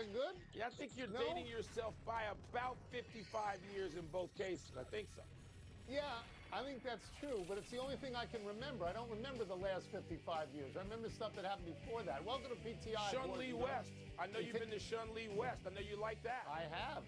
that good? Yeah, I think you're No? dating yourself by about 55 years in both cases. I think so. Yeah, I think that's true, but it's the only thing I can remember. I don't remember the last 55 years. I remember stuff that happened before that. Welcome to PTI. Shun Lee West. I know you've been to Shun Lee West. I know you like that. I have.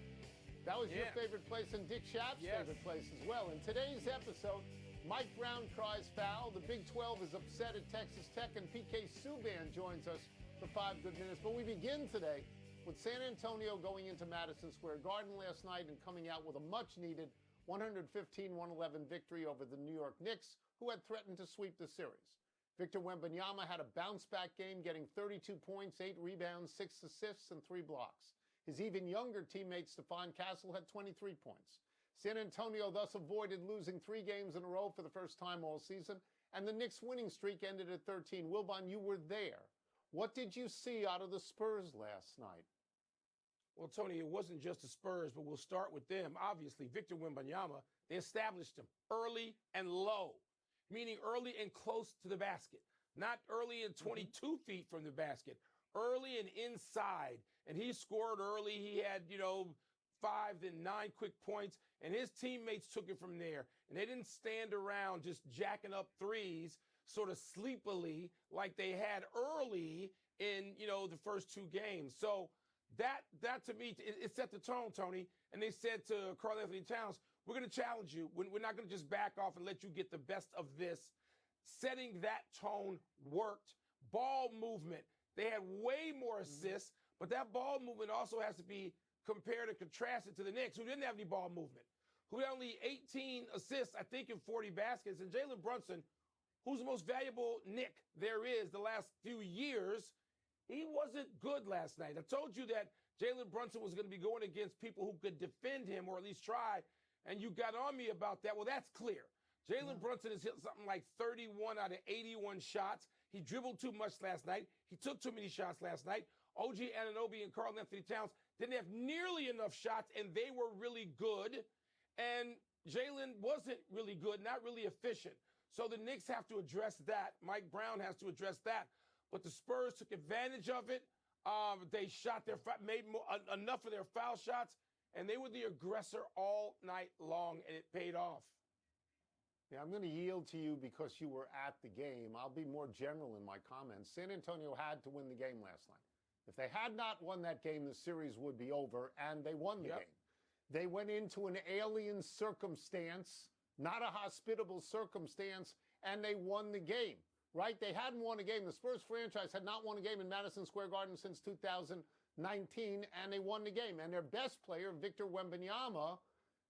That was your Yeah. favorite place and Dick Schaap's favorite place as well. In today's episode, Mike Brown cries foul. The Big 12 is upset at Texas Tech, and PK Subban joins us for 5 good minutes. But we begin today with San Antonio going into Madison Square Garden last night and coming out with a much-needed 115-111 victory over the New York Knicks, who had threatened to sweep the series. Victor Wembanyama had a bounce-back game, getting 32 points, 8 rebounds, 6 assists, and 3 blocks. His even younger teammate, Stephon Castle, had 23 points. San Antonio thus avoided losing 3 games in a row for the first time all season, and the Knicks' winning streak ended at 13. Wilbon, you were there. What did you see out of the Spurs last night? Well, Tony, it wasn't just the Spurs, but we'll start with them. Obviously, Victor Wembanyama, they established him early and low, meaning early and close to the basket, not early and 22 feet from the basket, early and inside. And he scored early. He had, 5 then 9 quick points, and his teammates took it from there. And they didn't stand around just jacking up threes sort of sleepily like they had early in, the first 2 games. So that to me, it set the tone, Tony. And they said to Karl Anthony Towns, we're going to challenge you. We're not going to just back off and let you get the best of this. Setting that tone worked. Ball movement. They had way more assists, but that ball movement also has to be compared and contrasted to the Knicks, who didn't have any ball movement, who had only 18 assists, I think, in 40 baskets. And Jalen Brunson, who's the most valuable Knick there is the last few years, he wasn't good last night. I told you that Jalen Brunson was going to be going against people who could defend him or at least try, and you got on me about that. Well, that's clear. Jalen Brunson has hit something like 31 out of 81 shots. He dribbled too much last night. He took too many shots last night. OG Anunoby and Karl Anthony Towns didn't have nearly enough shots, and they were really good. And Jalen wasn't really good, not really efficient. So the Knicks have to address that. Mike Brown has to address that. But the Spurs took advantage of it. They shot made enough of their foul shots, and they were the aggressor all night long, and it paid off. Yeah, I'm going to yield to you because you were at the game. I'll be more general in my comments. San Antonio had to win the game last night. If they had not won that game, the series would be over, and they won the game. They went into an alien circumstance, not a hospitable circumstance, and they won the game, right? They hadn't won a game. The Spurs franchise had not won a game in Madison Square Garden since 2019, and they won the game. And their best player, Victor Wembanyama,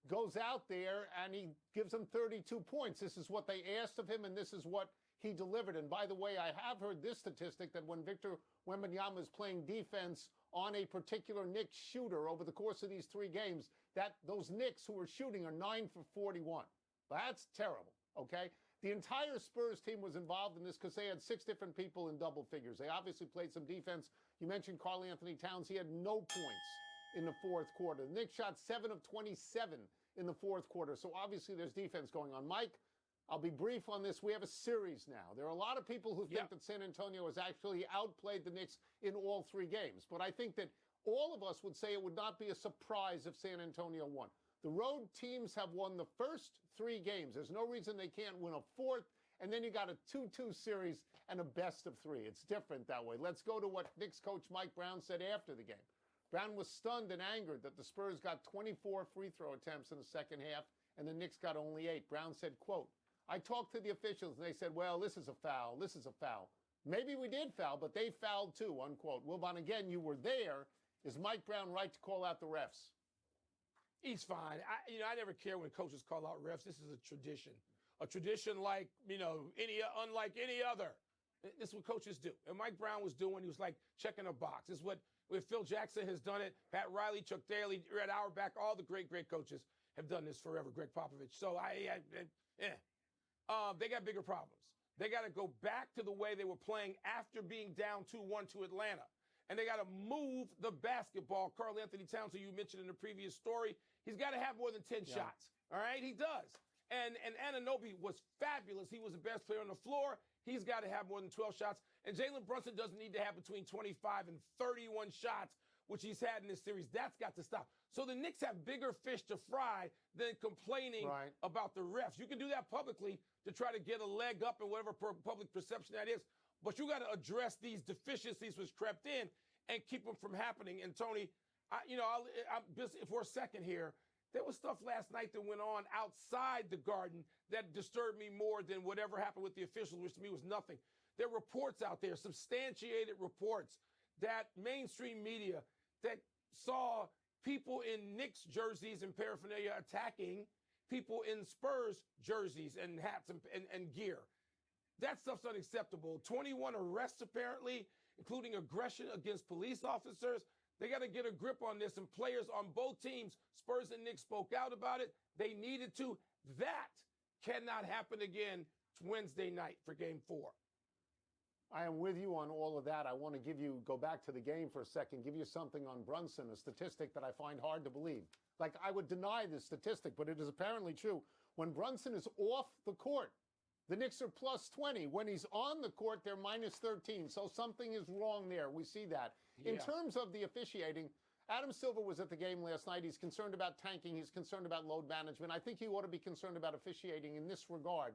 goes out there and he gives them 32 points. This is what they asked of him, and this is what he delivered. And by the way, I have heard this statistic that when Victor Wembanyama is playing defense on a particular Knicks shooter over the course of these 3 games, that those Knicks who are shooting are 9 for 41. That's terrible, okay? The entire Spurs team was involved in this because they had 6 different people in double figures. They obviously played some defense. You mentioned Karl Anthony Towns. He had no points in the fourth quarter. The Knicks shot 7 of 27 in the fourth quarter. So obviously there's defense going on. Mike, I'll be brief on this. We have a series now. There are a lot of people who think that San Antonio has actually outplayed the Knicks in all 3 games. But I think that all of us would say it would not be a surprise if San Antonio won. The road teams have won the first 3 games. There's no reason they can't win a 4th. And then you got a 2-2 series and a best of 3. It's different that way. Let's go to what Knicks coach Mike Brown said after the game. Brown was stunned and angered that the Spurs got 24 free throw attempts in the second half and the Knicks got only 8. Brown said, quote, I talked to the officials and they said, well, this is a foul. This is a foul. Maybe we did foul, but they fouled too, unquote. Wilbon, again, you were there. Is Mike Brown right to call out the refs? He's fine. I never care when coaches call out refs. This is a tradition like, unlike any other. This is what coaches do. And Mike Brown was doing, he was like checking a box. This is what Phil Jackson has done it. Pat Riley, Chuck Daly, Red Auerbach, all the great coaches have done this forever. Greg Popovich. So they got bigger problems. They got to go back to the way they were playing after being down 2-1 to Atlanta. And they got to move the basketball. Karl Anthony Towns, who you mentioned in the previous story, he's got to have more than 10 shots. All right, he does. And Anunoby was fabulous. He was the best player on the floor. He's got to have more than 12 shots. And Jalen Brunson doesn't need to have between 25 and 31 shots which he's had in this series. That's got to stop. So the Knicks have bigger fish to fry than complaining about the refs. You can do that publicly to try to get a leg up in whatever public perception that is. But you got to address these deficiencies which crept in and keep them from happening. And Tony, I'm just for a second here. There was stuff last night that went on outside the Garden that disturbed me more than whatever happened with the officials, which to me was nothing. There are reports out there, substantiated reports, that mainstream media that saw people in Knicks jerseys and paraphernalia attacking people in Spurs jerseys and hats and gear. That stuff's unacceptable. 21 arrests, apparently, including aggression against police officers. They got to get a grip on this, and players on both teams, Spurs and Knicks, spoke out about it. They needed to. That cannot happen again Wednesday night for Game 4. I am with you on all of that. I want to go back to the game for a second, give you something on Brunson, a statistic that I find hard to believe. Like, I would deny this statistic, but it is apparently true. When Brunson is off the court, the Knicks are plus 20. When he's on the court, they're minus 13. So something is wrong there. We see that. Yeah. In terms of the officiating, Adam Silver was at the game last night. He's concerned about tanking. He's concerned about load management. I think he ought to be concerned about officiating in this regard.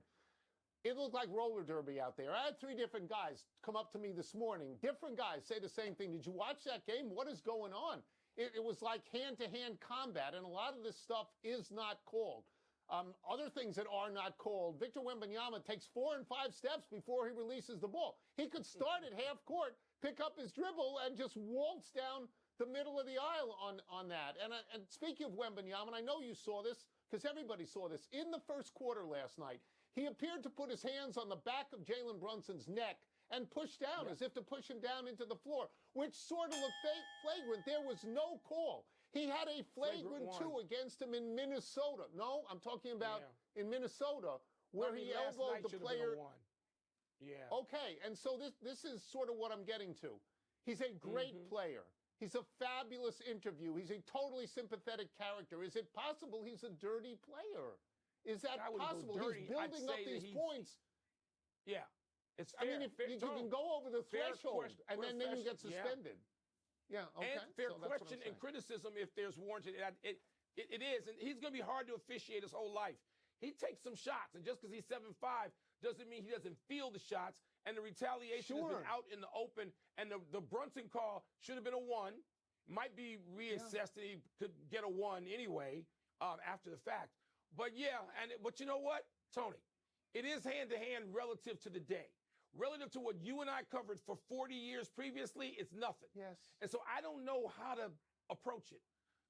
It looked like roller derby out there. I had 3 different guys come up to me this morning. Different guys say the same thing. Did you watch that game? What is going on? It was like hand-to-hand combat, and a lot of this stuff is not called. Other things that are not called, Victor Wembanyama takes 4 and 5 steps before he releases the ball. He could start at half court, pick up his dribble, and just waltz down the middle of the aisle on that. And speaking of Wembanyama, and I know you saw this because everybody saw this, in the first quarter last night, he appeared to put his hands on the back of Jalen Brunson's neck and push down as if to push him down into the floor, which sort of looked flagrant. There was no call. He had a flagrant 2 against him in Minnesota. No, I'm talking about in Minnesota where he elbowed the player. Yeah. Okay, and so this is sort of what I'm getting to. He's a great player. He's a fabulous interview. He's a totally sympathetic character. Is it possible he's a dirty player? Is that possible? He's building up these points. Yeah. It's fair. I mean, if you can go over the threshold, and then you get suspended. Yeah, okay. And fair question and criticism if there's warranted. It is, and he's going to be hard to officiate his whole life. He takes some shots, and just because he's 7'5", doesn't mean he doesn't feel the shots, and the retaliation has been out in the open, and the Brunson call should have been a 1, might be reassessed, and he could get a 1 anyway after the fact. But but you know what, Tony? It is hand-to-hand relative to the day. Relative to what you and I covered for 40 years previously, it's nothing. Yes. And so I don't know how to approach it.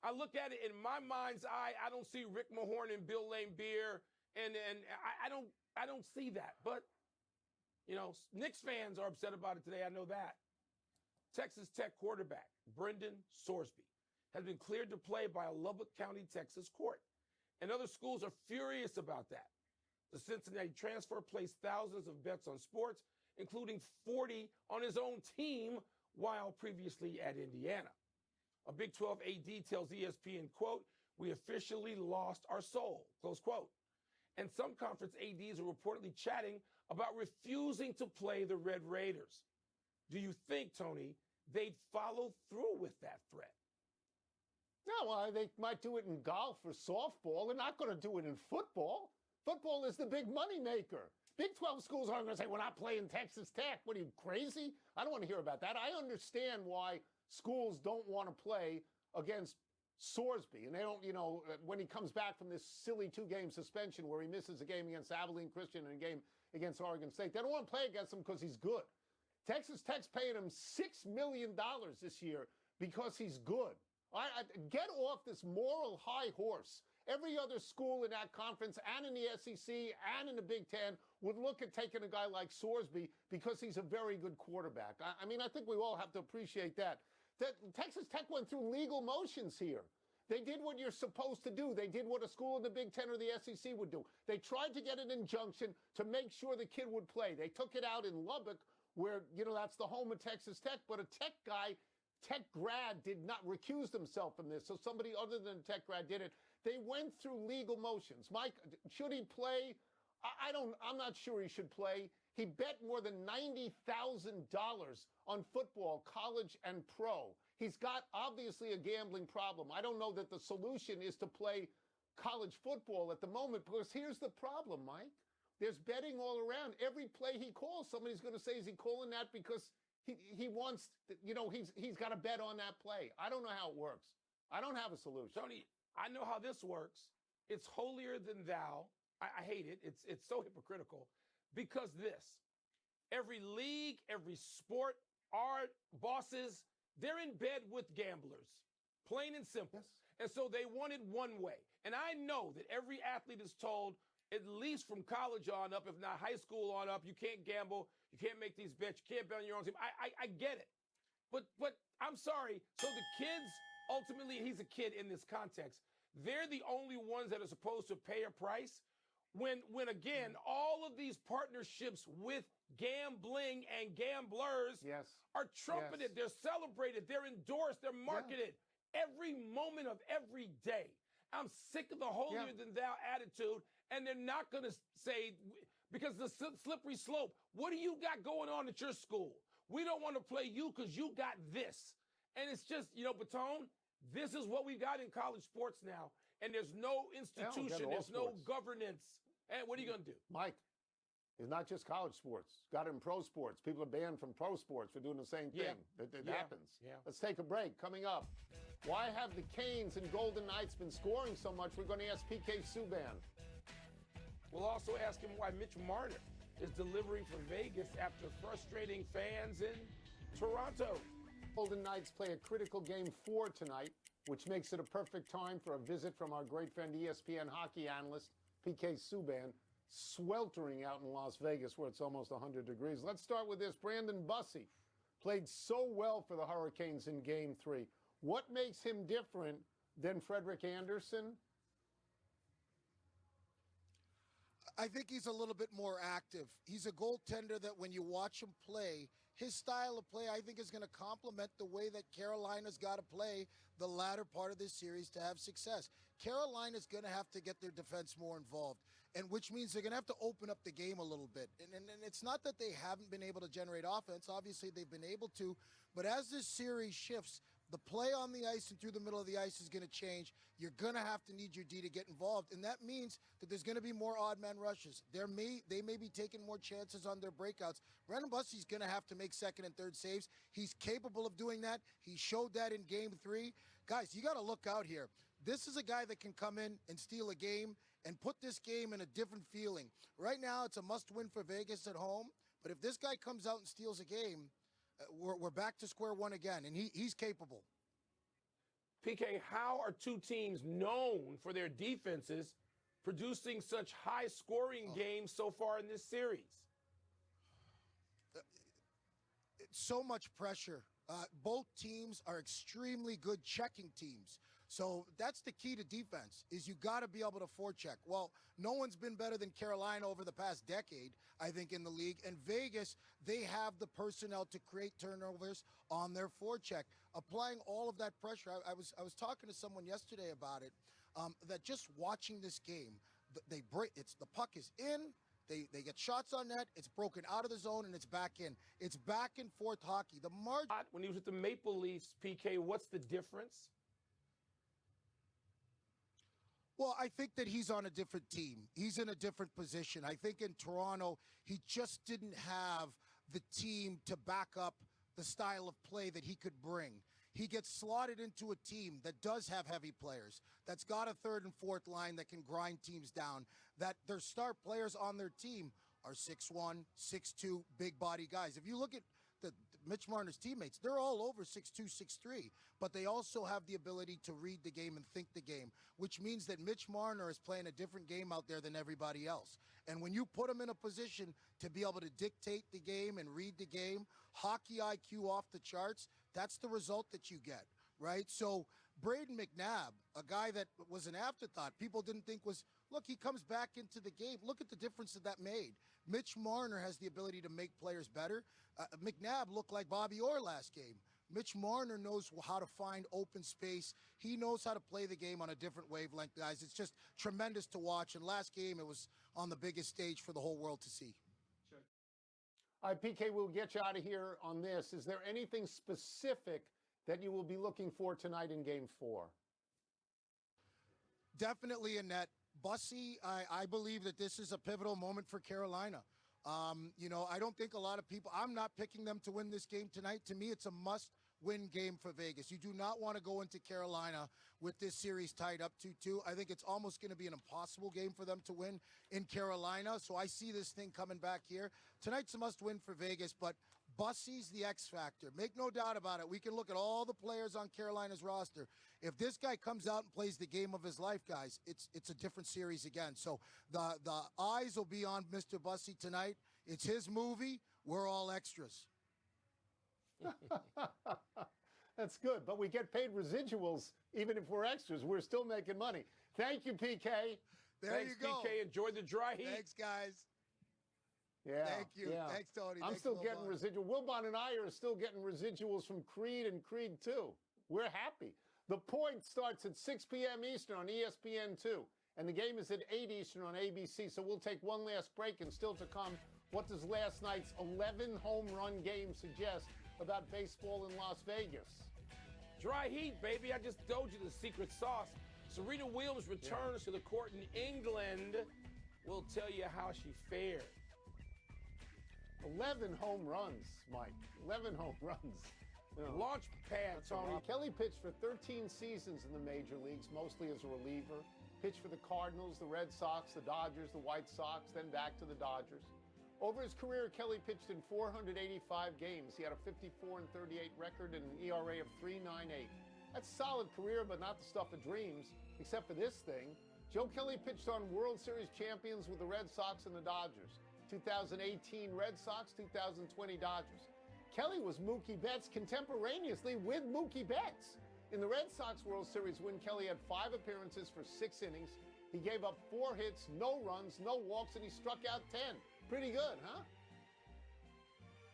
I look at it in my mind's eye. I don't see Rick Mahorn and Bill Laimbeer, and I don't see that. But, Knicks fans are upset about it today. I know that. Texas Tech quarterback Brendan Sorsby has been cleared to play by a Lubbock County, Texas court. And other schools are furious about that. The Cincinnati transfer placed thousands of bets on sports, including 40 on his own team while previously at Indiana. A Big 12 AD tells ESPN, quote, "We officially lost our soul," close quote. And some conference ADs are reportedly chatting about refusing to play the Red Raiders. Do you think, Tony, they'd follow through with that threat? No, well, they might do it in golf or softball. They're not going to do it in football. Football is the big money maker. Big 12 schools aren't going to say, we're not playing Texas Tech. What are you, crazy? I don't want to hear about that. I understand why schools don't want to play against Sorsby. And they don't, when he comes back from this silly 2-game suspension where he misses a game against Abilene Christian and a game against Oregon State, they don't want to play against him because he's good. Texas Tech's paying him $6 million this year because he's good. Get off this moral high horse. Every other school in that conference and in the SEC and in the Big Ten would look at taking a guy like Sorsby because he's a very good quarterback. I mean, I think we all have to appreciate that. Texas Tech went through legal motions here. They did what you're supposed to do. They did what a school in the Big Ten or the SEC would do. They tried to get an injunction to make sure the kid would play. They took it out in Lubbock where, that's the home of Texas Tech, but a Tech grad did not recuse himself from this, so somebody other than a Tech grad did it. They went through legal motions. Mike, should he play? I'm not sure he should play. He bet more than $90,000 on football, college and pro. He's got obviously a gambling problem. I don't know that the solution is to play college football at the moment, because here's the problem, Mike. There's betting all around. Every play he calls, somebody's going to say, is he calling that because he wants, he's got to bet on that play. I don't know how it works. I don't have a solution. Tony, I know how this works. It's holier than thou. I hate it. It's so hypocritical because every league, every sport, our bosses, they're in bed with gamblers, plain and simple. Yes. And so they want it one way. And I know that every athlete is told, at least from college on up, if not high school on up, you can't gamble, you can't make these bets, you can't bet on your own team. I get it. But I'm sorry. So the kids, ultimately, he's a kid in this context. They're the only ones that are supposed to pay a price when again, all of these partnerships with gambling and gamblers are trumpeted, they're celebrated, they're endorsed, they're marketed every moment of every day. I'm sick of the holier than thou attitude, and they're not going to say, because the slippery slope, what do you got going on at your school? We don't want to play you because you got this. And it's just, Baton, this is what we got in college sports now. And there's no institution, there's no governance. And what are you going to do? Mike, it's not just college sports. Got it in pro sports. People are banned from pro sports for doing the same thing. It happens. Let's take a break. Coming up, why have the Canes and Golden Knights been scoring so much? We're going to ask PK Subban. We'll also ask him why Mitch Marner is delivering for Vegas after frustrating fans in Toronto. Golden Knights play a critical Game 4 tonight, which makes it a perfect time for a visit from our great friend ESPN hockey analyst, PK Subban, sweltering out in Las Vegas where it's almost 100 degrees. Let's start with this. Brandon Bussey played so well for the Hurricanes in Game 3. What makes him different than Frederik Andersen? I think he's a little bit more active. He's a goaltender that when you watch him play, his style of play, I think, is going to complement the way that Carolina's got to play the latter part of this series to have success. Carolina's going to have to get their defense more involved, and which means they're going to have to open up the game a little bit. And it's not that they haven't been able to generate offense. Obviously, they've been able to. But as this series shifts, the play on the ice and through the middle of the ice is going to change. You're going to have to need your D to get involved, and that means that there's going to be more odd man rushes. They may be taking more chances on their breakouts. Brandon Bussey's going to have to make second and third saves. He's capable of doing that. He showed that in Game 3. Guys, you got to look out here. This is a guy that can come in and steal a game and put this game in a different feeling. Right now, it's a must-win for Vegas at home, but if this guy comes out and steals a game, we're back to square one again, and he's capable. PK, how are two teams known for their defenses producing such high-scoring games so far in this series? So much pressure. Both teams are extremely good checking teams. So that's the key to defense, is you got to be able to forecheck. Well, no one's been better than Carolina over the past decade, I think, in the league. And Vegas, they have the personnel to create turnovers on their forecheck. Applying all of that pressure, I was talking to someone yesterday about it, that just watching this game, the puck is in, they get shots on net, it's broken out of the zone, and it's back in. It's back and forth hockey. The margin. When he was with the Maple Leafs, PK, what's the difference? Well, I think that he's on a different team. He's in a different position. I think in Toronto, he just didn't have the team to back up the style of play that he could bring. He gets slotted into a team that does have heavy players, that's got a third and fourth line that can grind teams down, that their star players on their team are 6'1", 6'2", big body guys. If you look at Mitch Marner's teammates, they're all over 6'2", 6'3", but they also have the ability to read the game and think the game, which means that Mitch Marner is playing a different game out there than everybody else. And when you put him in a position to be able to dictate the game and read the game, hockey IQ off the charts, that's the result that you get, right? So Braden McNabb, a guy that was an afterthought, people didn't think was, look, he comes back into the game. Look at the difference that made. Mitch Marner has the ability to make players better. McNabb looked like Bobby Orr last game. Mitch Marner knows how to find open space. He knows how to play the game on a different wavelength, guys. It's just tremendous to watch. And last game, it was on the biggest stage for the whole world to see. All right, PK, we'll get you out of here on this. Is there anything specific that you will be looking for tonight in Game 4? Definitely in that. Bussy, I believe that this is a pivotal moment for Carolina. I don't think a lot of people, I'm not picking them to win this game tonight. To me, it's a must-win game for Vegas. You do not want to go into Carolina with this series tied up 2-2. I think it's almost going to be an impossible game for them to win in Carolina. So I see this thing coming back here. Tonight's a must-win for Vegas, but Bussy's the X factor. Make no doubt about it. We can look at all the players on Carolina's roster. If this guy comes out and plays the game of his life, guys, it's a different series again. So the eyes will be on Mr. Bussy tonight. It's his movie. We're all extras. That's good, but we get paid residuals even if we're extras. We're still making money. Thank you, PK. Thanks, you go. PK, enjoy the dry heat. Thanks, guys. Yeah. Thank you. Yeah. Thanks, Tony. I'm Thanks, still Wilbon. getting residual. Wilbon and I are still getting residuals from Creed and Creed 2. We're happy. The Point starts at 6 p.m. Eastern on ESPN2, and the game is at 8 Eastern on ABC. So we'll take one last break, and still to come, what does last night's 11 home run game suggest about baseball in Las Vegas? Dry heat, baby. I just told you the secret sauce. Serena Williams returns to the court in England. We'll tell you how she fared. 11 home runs, Mike. 11 home runs. Launch pad, Tony. Kelly pitched for 13 seasons in the major leagues, mostly as a reliever. Pitched for the Cardinals, the Red Sox, the Dodgers, the White Sox, then back to the Dodgers. Over his career, Kelly pitched in 485 games. He had a 54-38 record and an ERA of 3.98. That's a solid career, but not the stuff of dreams, except for this thing. Joe Kelly pitched on World Series champions with the Red Sox and the Dodgers. 2018 Red Sox, 2020 Dodgers. Kelly was Mookie Betts contemporaneously with Mookie Betts. In the Red Sox World Series win, Kelly had 5 appearances for 6 innings. He gave up 4 hits, no runs, no walks, and he struck out 10. Pretty good, huh?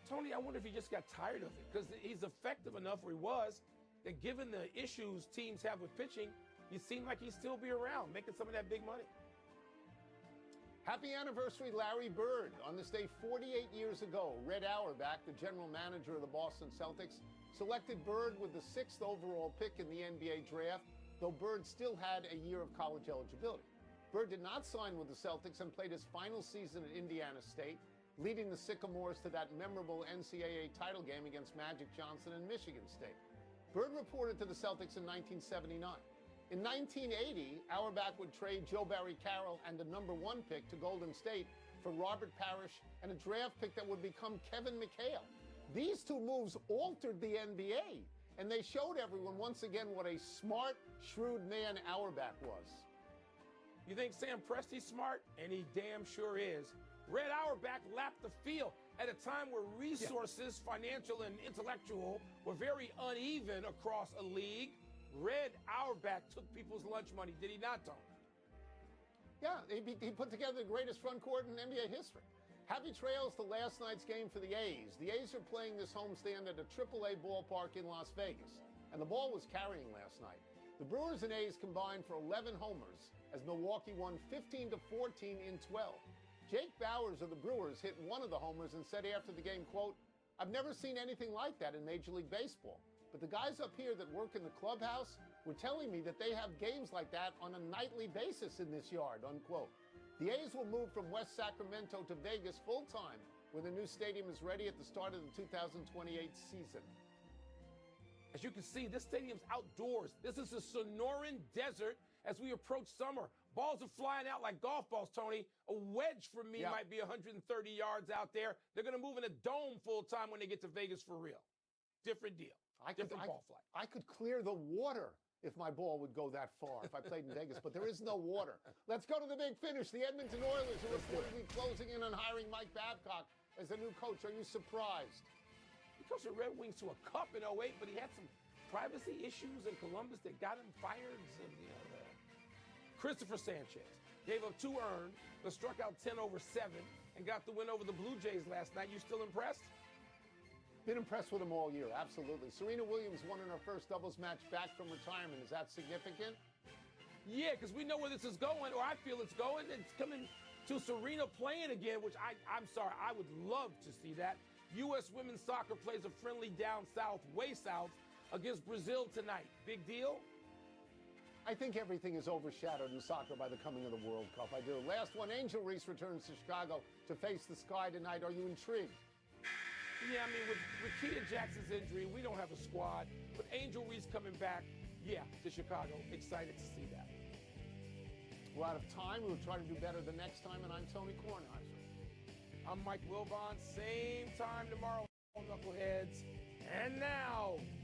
Tony, I wonder if he just got tired of it, because he's effective enough where he was that given the issues teams have with pitching, you seem like he'd still be around, making some of that big money. Happy anniversary, Larry Bird. On this day 48 years ago, Red Auerbach, the general manager of the Boston Celtics, selected Bird with the 6th overall pick in the NBA draft, though Bird still had a year of college eligibility. Bird did not sign with the Celtics and played his final season at Indiana State, leading the Sycamores to that memorable NCAA title game against Magic Johnson and Michigan State. Bird reported to the Celtics in 1979. In 1980, Auerbach would trade Joe Barry Carroll and the number 1 pick to Golden State for Robert Parrish and a draft pick that would become Kevin McHale. These 2 moves altered the NBA, and they showed everyone once again what a smart, shrewd man Auerbach was. You think Sam Presti's smart? And he damn sure is. Red Auerbach lapped the field at a time where resources, financial and intellectual, were very uneven across a league. Red Auerbach took people's lunch money, did he not, Tom? Yeah, he put together the greatest front court in NBA history. Happy trails to last night's game for the A's. The A's are playing this homestand at a AAA ballpark in Las Vegas, and the ball was carrying last night. The Brewers and A's combined for 11 homers as Milwaukee won 15-14 in 12. Jake Bauers of the Brewers hit one of the homers and said after the game, quote, "I've never seen anything like that in Major League Baseball. But the guys up here that work in the clubhouse were telling me that they have games like that on a nightly basis in this yard," unquote. The A's will move from West Sacramento to Vegas full-time when the new stadium is ready at the start of the 2028 season. As you can see, this stadium's outdoors. This is the Sonoran Desert as we approach summer. Balls are flying out like golf balls, Tony. A wedge for me might be 130 yards out there. They're going to move in a dome full-time when they get to Vegas for real. Different deal. Different ball flight. I could clear the water if my ball would go that far if I played in Vegas, but there is no water. Let's go to the big finish. The Edmonton Oilers are reportedly closing in on hiring Mike Babcock as their new coach. Are you surprised? He coached the Red Wings to a cup in 08, but he had some privacy issues in Columbus that got him fired. And, Christopher Sanchez gave up 2 earned, but struck out 10 over 7 and got the win over the Blue Jays last night. You still impressed? Been impressed with him all year, absolutely. Serena Williams won in her first doubles match back from retirement. Is that significant? Yeah, because we know where this is going, or I feel it's going. It's coming to Serena playing again, which I'm sorry, I would love to see that. U.S. women's soccer plays a friendly down south, way south, against Brazil tonight. Big deal? I think everything is overshadowed in soccer by the coming of the World Cup. I do. Last one, Angel Reese returns to Chicago to face the Sky tonight. Are you intrigued? Yeah, I mean, with Keita Jackson's injury, we don't have a squad. But Angel Reese coming back, yeah, to Chicago. Excited to see that. We're out of time. We'll try to do better the next time, and I'm Tony Kornheiser. I'm Mike Wilbon. Same time tomorrow, Knuckleheads. And now,